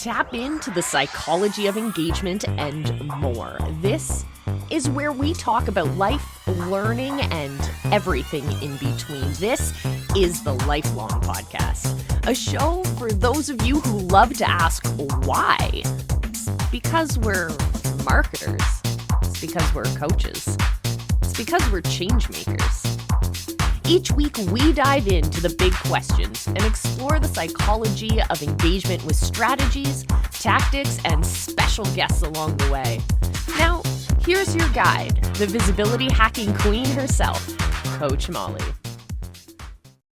Tap into the psychology of engagement and more. This is where we talk about life, learning, and everything in between. This is the Lifelong Podcast, a show for those of you who love to ask why. It's because we're marketers. It's because we're coaches. It's because we're change makers. Each week, we dive into the big questions and explore the psychology of engagement with strategies, tactics, and special guests along the way. Now, here's your guide, the visibility hacking queen herself, Coach Molly.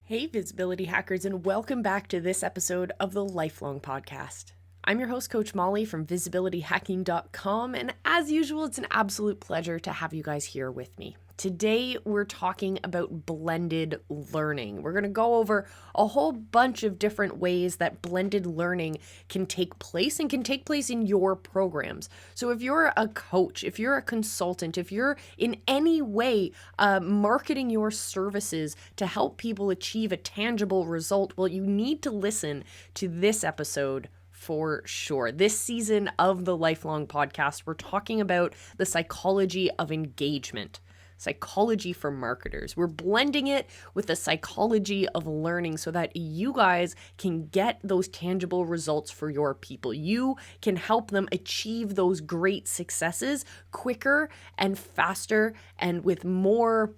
Hey, visibility hackers, and welcome back to this episode of the Lifelong Podcast. I'm your host, Coach Molly from visibilityhacking.com, and as usual, it's an absolute pleasure to have you guys here with me. Today, we're talking about blended learning. We're going to go over a whole bunch of different ways that blended learning can take place and can take place in your programs. So if you're a coach, if you're a consultant, if you're in any way marketing your services to help people achieve a tangible result, well, you need to listen to this episode for sure. This season of the Lifelong Podcast, we're talking about the psychology of engagement. Psychology for marketers. We're blending it with the psychology of learning so that you guys can get those tangible results for your people. You can help them achieve those great successes quicker and faster and with more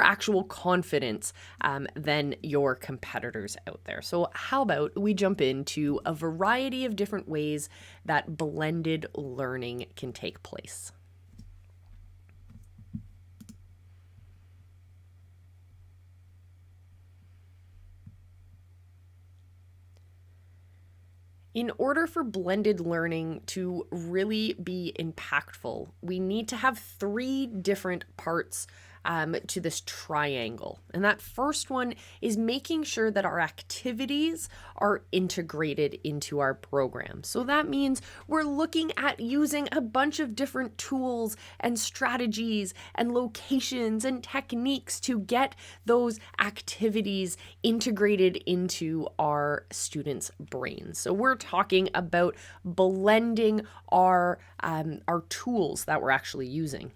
actual confidence than your competitors out there. So how about we jump into a variety of different ways that blended learning can take place. In order for blended learning to really be impactful, we need to have three different parts to this triangle. And that first one is making sure that our activities are integrated into our program. So that means we're looking at using a bunch of different tools and strategies and locations and techniques to get those activities integrated into our students' brains. So we're talking about blending our tools that we're actually using.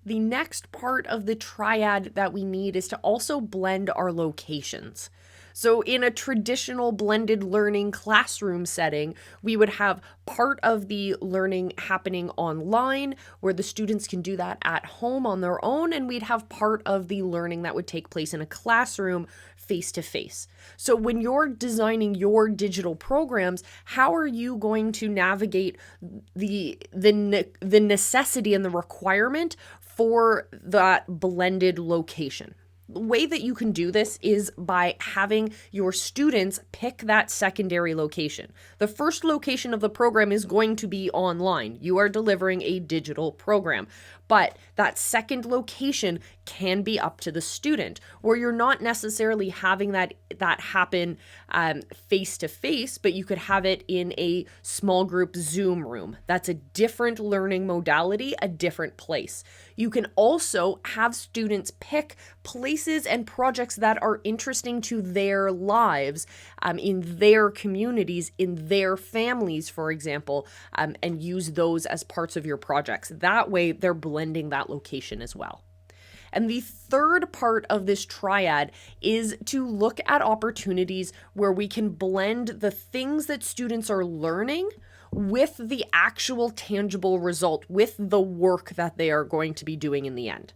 The next part of the triad that we need is to also blend our locations. So in a traditional blended learning classroom setting, we would have part of the learning happening online where the students can do that at home on their own, and we'd have part of the learning that would take place in a classroom face-to-face. So when you're designing your digital programs, how are you going to navigate the necessity and the requirement for that blended location? The way that you can do this is by having your students pick that secondary location. The first location of the program is going to be online. You are delivering a digital program. But that second location can be up to the student, where you're not necessarily having that happen face-to-face, but you could have it in a small group Zoom room. That's a different learning modality, a different place. You can also have students pick places and projects that are interesting to their lives, in their communities, in their families, for example, and use those as parts of your projects. That way, they're blending that location as well. And the third part of this triad is to look at opportunities where we can blend the things that students are learning with the actual tangible result, with the work that they are going to be doing in the end.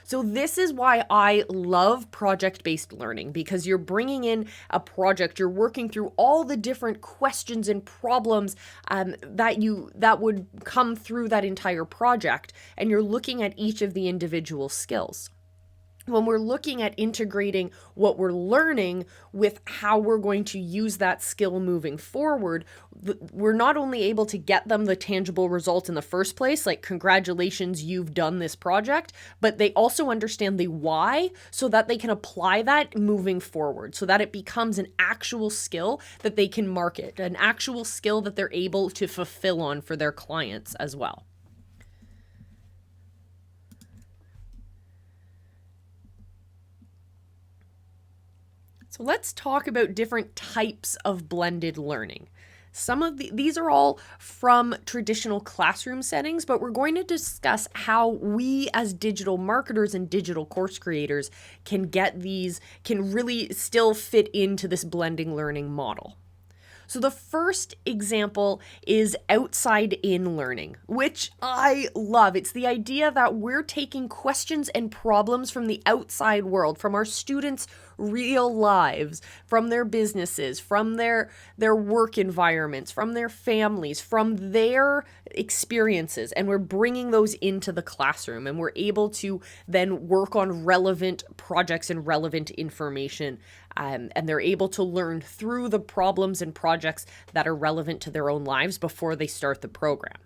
So this is why I love project-based learning, because you're bringing in a project, you're working through all the different questions and problems that would come through that entire project, and you're looking at each of the individual skills. When we're looking at integrating what we're learning with how we're going to use that skill moving forward, we're not only able to get them the tangible result in the first place, like congratulations, you've done this project, but they also understand the why so that they can apply that moving forward, so that it becomes an actual skill that they can market, an actual skill that they're able to fulfill on for their clients as well. So let's talk about different types of blended learning. Some of these are all from traditional classroom settings, but we're going to discuss how we as digital marketers and digital course creators can really still fit into this blending learning model. So the first example is outside-in learning, which I love. It's the idea that we're taking questions and problems from the outside world, from our students' real lives, from their businesses, from their work environments, from their families, from their experiences, and we're bringing those into the classroom, and we're able to then work on relevant projects and relevant information, and they're able to learn through the problems and projects that are relevant to their own lives before they start the program.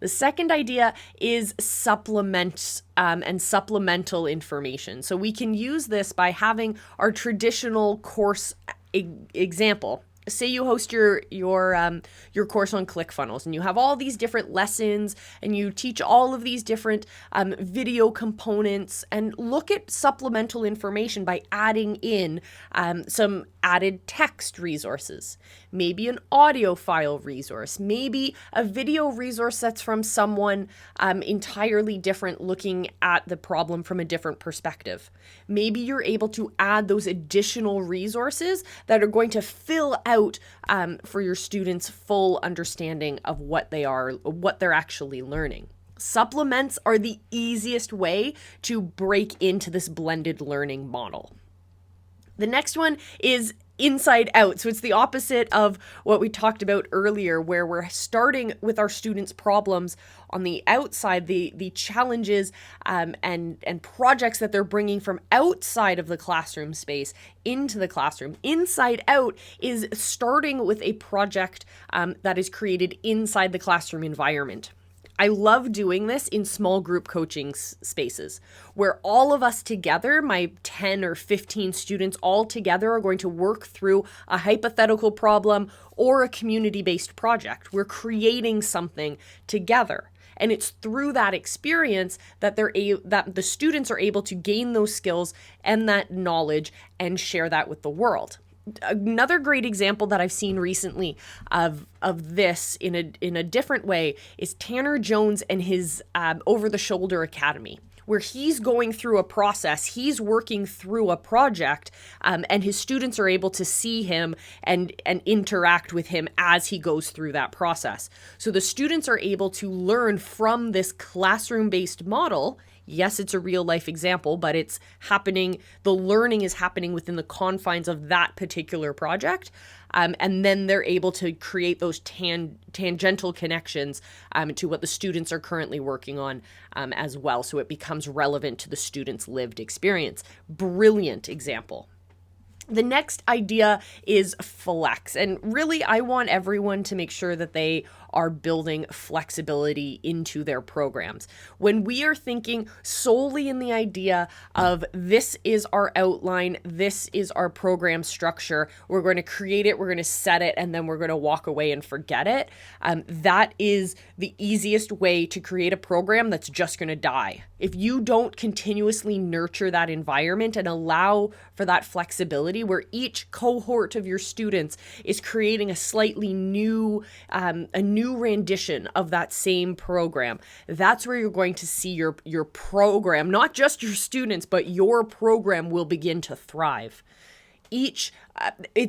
The second idea is supplements and supplemental information. So we can use this by having our traditional course example. Say you host your course on ClickFunnels, and you have all these different lessons, and you teach all of these different video components, and look at supplemental information by adding in some added text resources, maybe an audio file resource, maybe a video resource that's from someone entirely different, looking at the problem from a different perspective. Maybe you're able to add those additional resources that are going to fill out for your students' full understanding of what they're actually learning. Supplements are the easiest way to break into this blended learning model. The next one is inside out. So it's the opposite of what we talked about earlier, where we're starting with our students' problems on the outside, the challenges and projects that they're bringing from outside of the classroom space into the classroom. Inside out is starting with a project that is created inside the classroom environment. I love doing this in small group coaching spaces where all of us together, my 10 or 15 students all together, are going to work through a hypothetical problem or a community-based project. We're creating something together. And it's through that experience that that the students are able to gain those skills and that knowledge and share that with the world. Another great example that I've seen recently of this in a different way is Tanner Jones and his Over the Shoulder Academy, where he's going through a process, he's working through a project, and his students are able to see him and interact with him as he goes through that process. So the students are able to learn from this classroom-based model. Yes, it's a real life example, but it's happening, the learning is happening within the confines of that particular project. And then they're able to create those tangential connections to what the students are currently working on as well. So it becomes relevant to the students' lived experience. Brilliant example. The next idea is flex. And really, I want everyone to make sure that they are building flexibility into their programs. When we are thinking solely in the idea of this is our outline, this is our program structure, we're going to create it, we're going to set it, and then we're going to walk away and forget it, that is the easiest way to create a program that's just going to die. If you don't continuously nurture that environment and allow for that flexibility where each cohort of your students is creating a slightly new rendition of that same program, that's where you're going to see your program, not just your students, but your program will begin to thrive. It's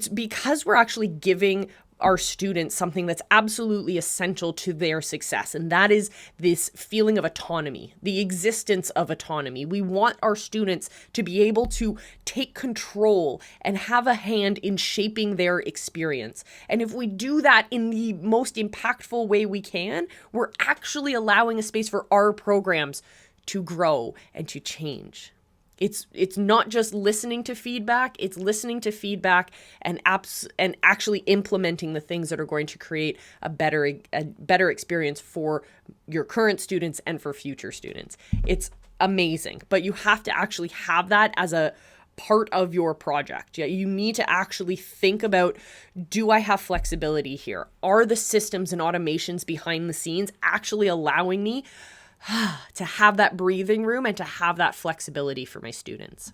because we're actually giving our students something that's absolutely essential to their success, and that is this feeling of autonomy, the existence of autonomy. We want our students to be able to take control and have a hand in shaping their experience. And if we do that in the most impactful way we can, we're actually allowing a space for our programs to grow and to change. It's not just listening to feedback, it's listening to feedback and actually implementing the things that are going to create a better experience for your current students and for future students. It's amazing, but you have to actually have that as a part of your project. Yeah, you need to actually think about, do I have flexibility here? Are the systems and automations behind the scenes actually allowing me to have that breathing room and to have that flexibility for my students?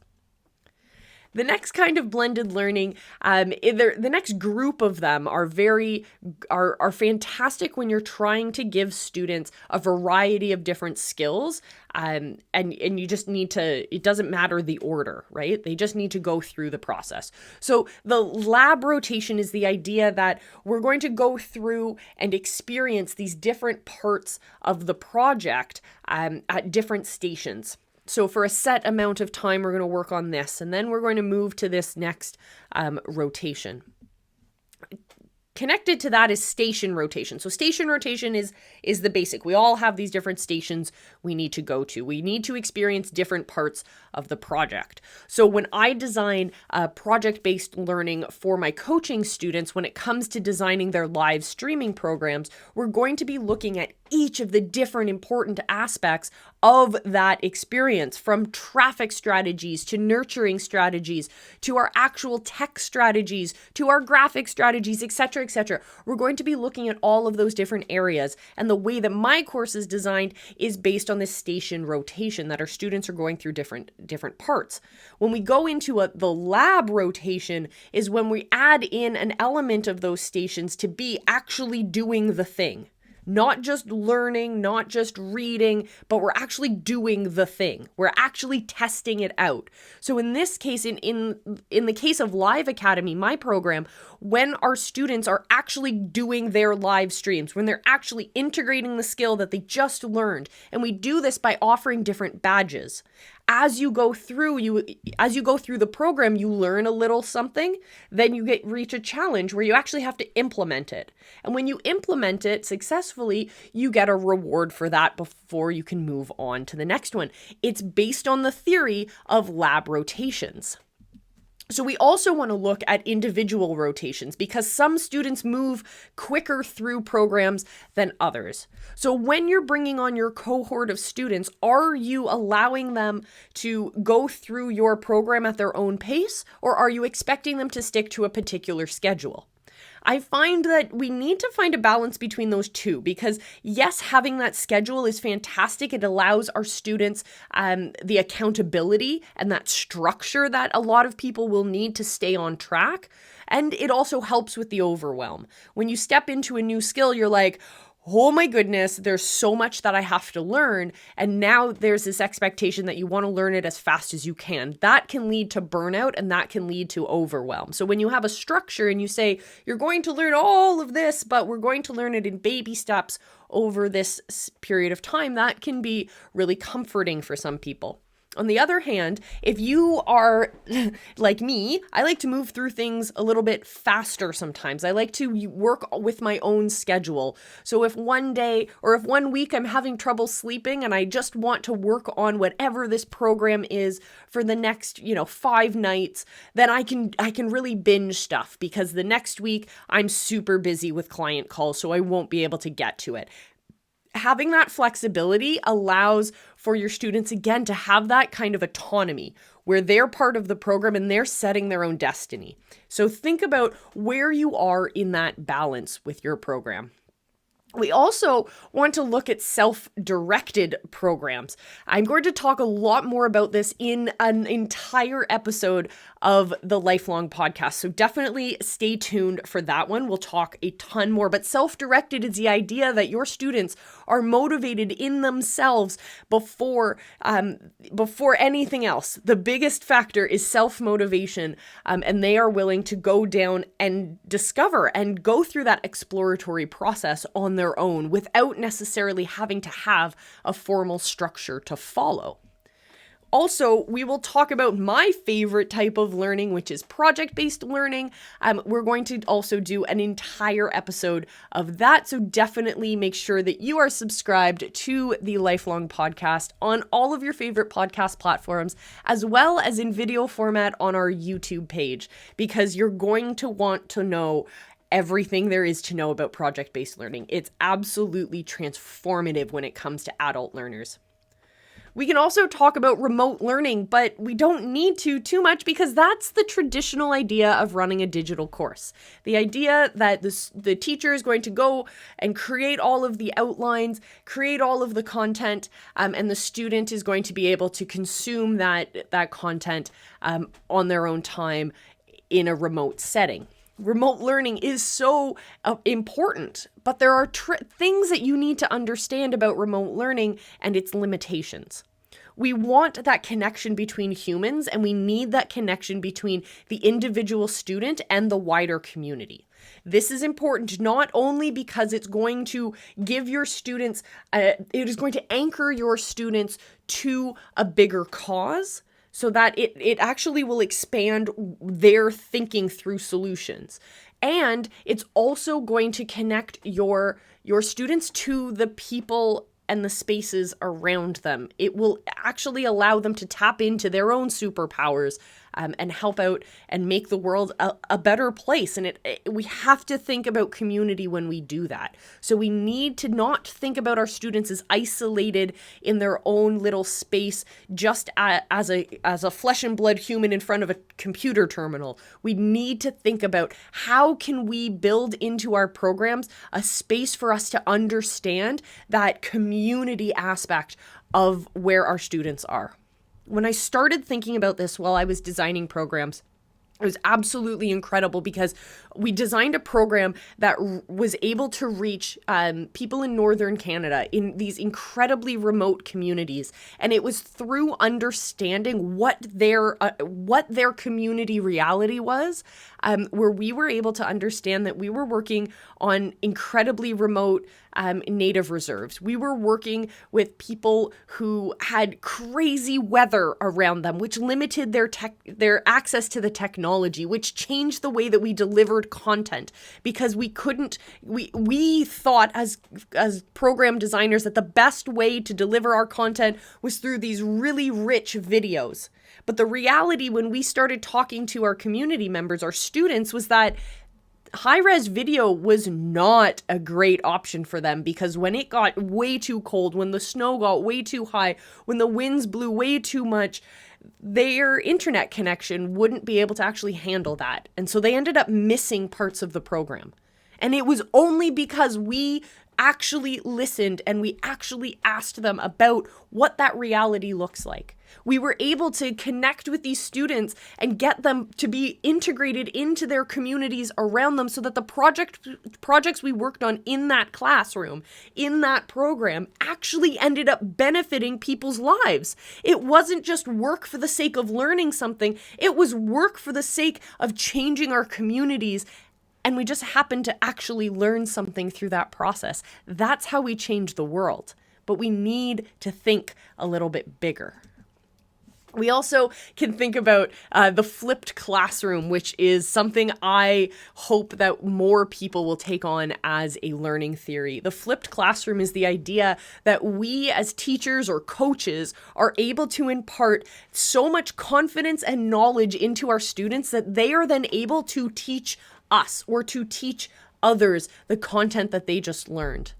The next kind of blended learning, the next group of them are fantastic when you're trying to give students a variety of different skills. And you just need to, it doesn't matter the order, right? They just need to go through the process. So the lab rotation is the idea that we're going to go through and experience these different parts of the project at different stations. So for a set amount of time, we're going to work on this, and then we're going to move to this next rotation. Connected to that is station rotation. So station rotation is the basic. We all have these different stations we need to go to. We need to experience different parts of the project. So when I design project-based learning for my coaching students, when it comes to designing their live streaming programs, we're going to be looking at each of the different important aspects of that experience, from traffic strategies to nurturing strategies to our actual tech strategies to our graphic strategies, etc., etc. We're going to be looking at all of those different areas, and the way that my course is designed is based on this station rotation that our students are going through different parts. When we go into the lab rotation is when we add in an element of those stations to be actually doing the thing. Not just learning, not just reading, but we're actually doing the thing. We're actually testing it out. So in this case, in the case of Live Academy, my program, when our students are actually doing their live streams, when they're actually integrating the skill that they just learned, and we do this by offering different badges. As you go through the program, you learn a little something, then you reach a challenge where you actually have to implement it. And when you implement it successfully, you get a reward for that before you can move on to the next one. It's based on the theory of lab rotations. So we also want to look at individual rotations because some students move quicker through programs than others. So when you're bringing on your cohort of students, are you allowing them to go through your program at their own pace, or are you expecting them to stick to a particular schedule? I find that we need to find a balance between those two because, yes, having that schedule is fantastic. It allows our students the accountability and that structure that a lot of people will need to stay on track. And it also helps with the overwhelm. When you step into a new skill, you're like, oh my goodness, there's so much that I have to learn. And now there's this expectation that you want to learn it as fast as you can. That can lead to burnout and that can lead to overwhelm. So when you have a structure and you say, you're going to learn all of this, but we're going to learn it in baby steps over this period of time, that can be really comforting for some people. On the other hand, if you are like me, I like to move through things a little bit faster sometimes. I like to work with my own schedule. So if one day or if 1 week I'm having trouble sleeping and I just want to work on whatever this program is for the next, 5 nights, then I can really binge stuff because the next week I'm super busy with client calls, so I won't be able to get to it. Having that flexibility allows for your students, again, to have that kind of autonomy where they're part of the program and they're setting their own destiny. So think about where you are in that balance with your program. We also want to look at self-directed programs. I'm going to talk a lot more about this in an entire episode of the Lifelong Podcast. So definitely stay tuned for that one. We'll talk a ton more. But self-directed is the idea that your students are motivated in themselves before anything else. The biggest factor is self-motivation, and they are willing to go down and discover and go through that exploratory process on their own without necessarily having to have a formal structure to follow. Also, we will talk about my favorite type of learning, which is project-based learning. We're going to also do an entire episode of that, so definitely make sure that you are subscribed to the Lifelong Podcast on all of your favorite podcast platforms, as well as in video format on our YouTube page, because you're going to want to know everything there is to know about project-based learning. It's absolutely transformative when it comes to adult learners. We can also talk about remote learning, but we don't need to too much because that's the traditional idea of running a digital course. The idea that the teacher is going to go and create all of the outlines, create all of the content, and the student is going to be able to consume that content on their own time in a remote setting. Remote learning is so important, but there are things that you need to understand about remote learning and its limitations. We want that connection between humans, and we need that connection between the individual student and the wider community. This is important not only because it's going to give your students, it is going to anchor your students to a bigger cause, so that it actually will expand their thinking through solutions. And it's also going to connect your students to the people and the spaces around them. It will actually allow them to tap into their own superpowers and help out and make the world a better place. And we have to think about community when we do that. So we need to not think about our students as isolated in their own little space, just as a flesh and blood human in front of a computer terminal. We need to think about how can we build into our programs a space for us to understand that community aspect of where our students are. When I started thinking about this while I was designing programs, it was absolutely incredible because we designed a program that was able to reach people in Northern Canada in these incredibly remote communities. And it was through understanding what their community reality was, where we were able to understand that we were working on incredibly remote native reserves. We were working with people who had crazy weather around them, which limited their access to the technology, which changed the way that we delivered content, because we thought as program designers that the best way to deliver our content was through these really rich videos. But the reality when we started talking to our community members, our students, was that high-res video was not a great option for them, because when it got way too cold, when the snow got way too high, when the winds blew way too much, their internet connection wouldn't be able to actually handle that. And so they ended up missing parts of the program. And it was only because we actually listened and we actually asked them about what that reality looks like. We were able to connect with these students and get them to be integrated into their communities around them, so that the projects we worked on in that classroom, in that program, actually ended up benefiting people's lives. It wasn't just work for the sake of learning something, it was work for the sake of changing our communities. And we just happened to actually learn something through that process. That's how we change the world. But we need to think a little bit bigger. We also can think about the flipped classroom, which is something I hope that more people will take on as a learning theory. The flipped classroom is the idea that we as teachers or coaches are able to impart so much confidence and knowledge into our students that they are then able to teach us or to teach others the content that they just learned.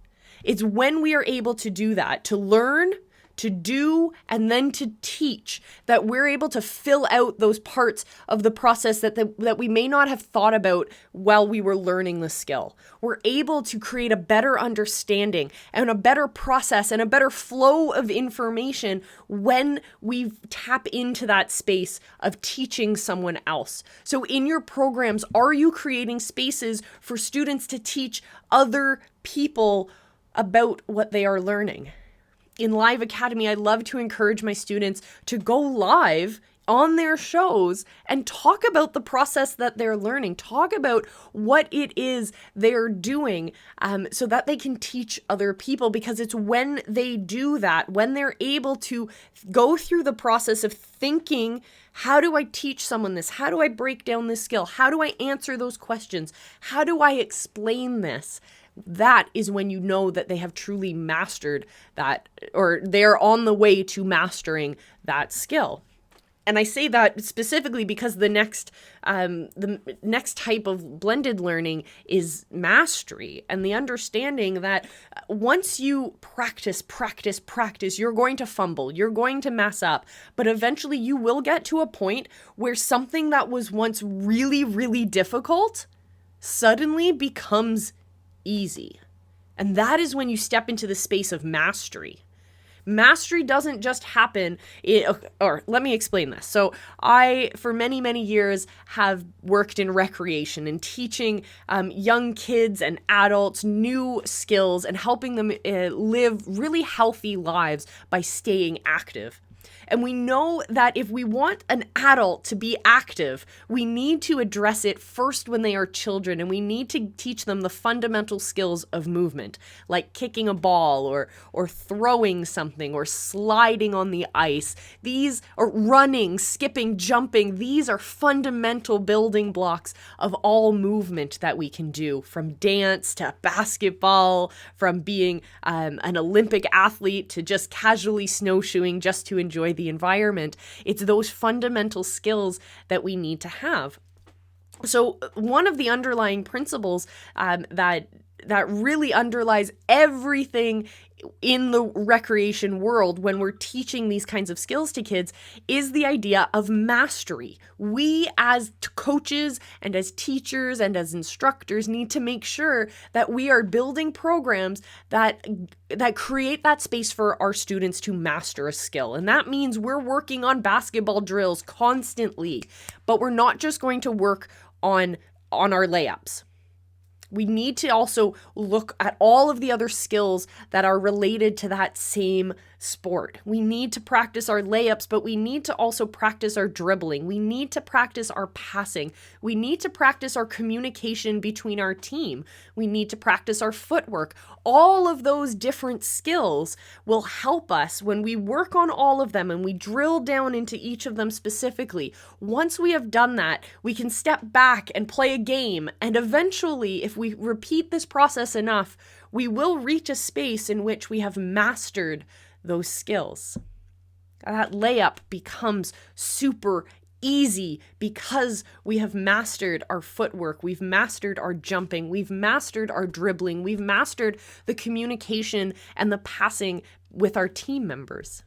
It's when we are able to do that, to learn, to do, and then to teach, that we're able to fill out those parts of the process that we may not have thought about while we were learning the skill. We're able to create a better understanding and a better process and a better flow of information when we tap into that space of teaching someone else. So in your programs, are you creating spaces for students to teach other people about what they are learning? In Live Academy, I love to encourage my students to go live on their shows and talk about the process that they're learning, talk about what it is they're doing, so that they can teach other people. Because it's when they do that, when they're able to go through the process of thinking, how do I teach someone this? How do I break down this skill? How do I answer those questions? How do I explain this? That is when you know that they have truly mastered that, or they're on the way to mastering that skill. And I say that specifically because the next type of blended learning is mastery, and the understanding that once you practice, you're going to fumble, you're going to mess up, but eventually you will get to a point where something that was once really, really difficult suddenly becomes easy. And that is when you step into the space of mastery. Mastery doesn't just happen, or let me explain this. So I, for many, many years, have worked in recreation and teaching young kids and adults new skills and helping them live really healthy lives by staying active. And we know that if we want an adult to be active, we need to address it first when they are children, and we need to teach them the fundamental skills of movement, like kicking a ball or throwing something or sliding on the ice. These are running, skipping, jumping. These are fundamental building blocks of all movement that we can do, from dance to basketball, from being an Olympic athlete to just casually snowshoeing just to enjoy the environment. It's those fundamental skills that we need to have. So one of the underlying principles that really underlies everything in the recreation world when we're teaching these kinds of skills to kids is the idea of mastery. We as coaches and as teachers and as instructors need to make sure that we are building programs that create that space for our students to master a skill. And that means we're working on basketball drills constantly, but we're not just going to work on our layups. We need to also look at all of the other skills that are related to that same sport. We need to practice our layups, but we need to also practice our dribbling. We need to practice our passing. We need to practice our communication between our team. We need to practice our footwork. All of those different skills will help us when we work on all of them and we drill down into each of them specifically. Once we have done that, we can step back and play a game, and eventually, if we repeat this process enough, we will reach a space in which we have mastered those skills. That layup becomes super easy because we have mastered our footwork, we've mastered our jumping, we've mastered our dribbling, we've mastered the communication and the passing with our team members.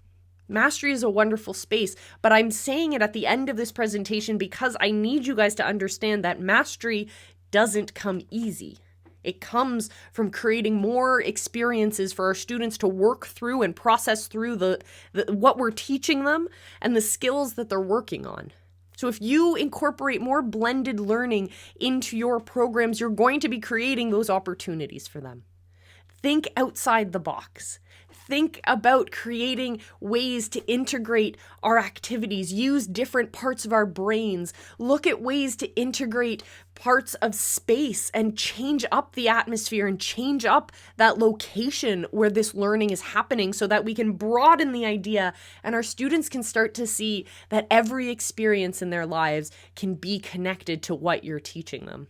Mastery is a wonderful space, but I'm saying it at the end of this presentation because I need you guys to understand that mastery doesn't come easy. It comes from creating more experiences for our students to work through and process through the what we're teaching them and the skills that they're working on. So if you incorporate more blended learning into your programs, you're going to be creating those opportunities for them. Think outside the box. Think about creating ways to integrate our activities, use different parts of our brains, look at ways to integrate parts of space and change up the atmosphere and change up that location where this learning is happening so that we can broaden the idea and our students can start to see that every experience in their lives can be connected to what you're teaching them.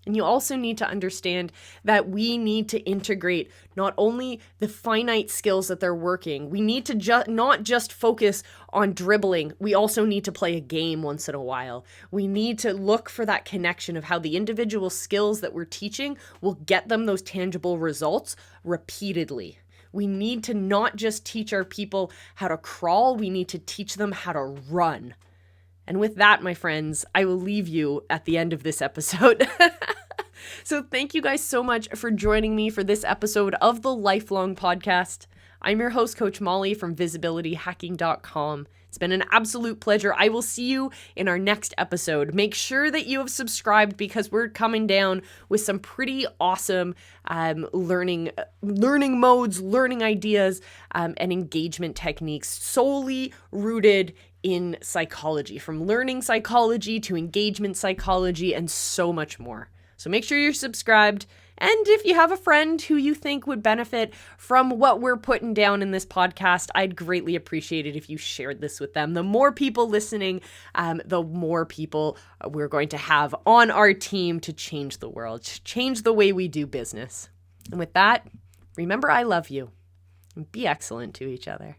And you also need to understand that we need to integrate not only the finite skills that they're working, we need to not just focus on dribbling, we also need to play a game once in a while. We need to look for that connection of how the individual skills that we're teaching will get them those tangible results repeatedly. We need to not just teach our people how to crawl, we need to teach them how to run. And with that, my friends, I will leave you at the end of this episode. So thank you guys so much for joining me for this episode of the Lifelong Podcast. I'm your host, Coach Molly from visibilityhacking.com. It's been an absolute pleasure. I will see you in our next episode. Make sure that you have subscribed because we're coming down with some pretty awesome learning modes, learning ideas, and engagement techniques solely rooted in psychology, from learning psychology to engagement psychology and so much more. So make sure you're subscribed. And if you have a friend who you think would benefit from what we're putting down in this podcast, I'd greatly appreciate it if you shared this with them. The more people listening, the more people we're going to have on our team to change the world, change the way we do business. And with that, remember I love you and be excellent to each other.